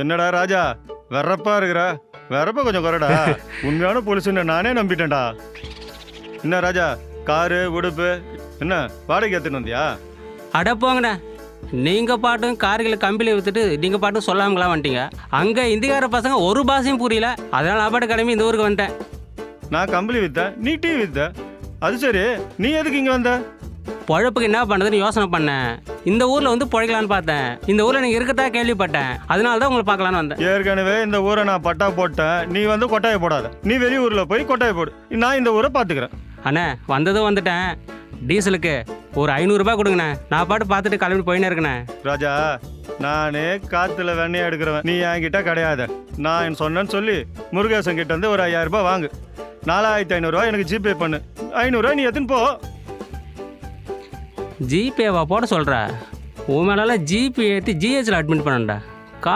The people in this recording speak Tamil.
என்னடா ராஜா வெறப்பா இருக்கிற, வெறப்ப கொஞ்சம் குறடா. உண்மையான போலீஸ்ன்னு நானே நம்பிட்டேன்டா. என்ன ராஜா, காரு உடுப்பு என்ன வாடகை எடுத்துன்னு வந்தியா? அட போங்கண்ணே, நீங்கள் பாட்டும் கார்களை கம்பியில் விற்றுட்டு நீங்கள் பாட்டும் சொல்லாமங்களா வந்துட்டீங்க. அங்கே இந்திக்கார பசங்க ஒரு பாஷையும் புரியல. அதனால் நான் பாட்டு கிளம்பி இந்த ஊருக்கு வந்துட்டேன். நான் கம்பளி வித்தேன், நீ டீ வித்த. அது சரி, நீ எதுக்கு இங்கே வந்த? பொழப்புக்கு என்ன பண்ணுறதுன்னு யோசனை பண்ணேன். இந்த ஊரில் வந்து பிழைக்கலான்னு பார்த்தேன். இந்த ஊரில் நீங்கள் இருக்கதா கேள்விப்பட்டேன். அதனால தான் உங்களை பார்க்கலான்னு வந்தேன். ஏற்கனவே இந்த ஊரை நான் பட்டா போட்டேன். நீ வந்து கொட்டாயை போடாத. நீ வெளியூரில் போய் கொட்டாயை போடு. நான் இந்த ஊரை பார்த்துக்கிறேன். அண்ணே வந்ததும் வந்துட்டேன். டீசலுக்கு ஒரு 500 ரூபாய் கொடுங்கண்ணே. நான் பாட்டு பார்த்துட்டு கிளம்பி போயினே இருக்கண்ணே. ராஜா, நானே காற்றுல வெண்ணையை எடுக்கிறவன். நீ என்கிட்ட கிடையாது. நான் சொன்னேன்னு சொல்லி முருகேசன் கிட்ட வந்து ஒரு 5000 ரூபாய் வாங்கு. 4500 எனக்கு ஜிபே பண்ணு. 500 நீ எத்துன்னு போ. ஜிபேவா போட சொல்கிற? உன் மேலாம் ஜிபே ஏற்றி ஜிஹெச்சில் அட்மிட் பண்ணண்டா.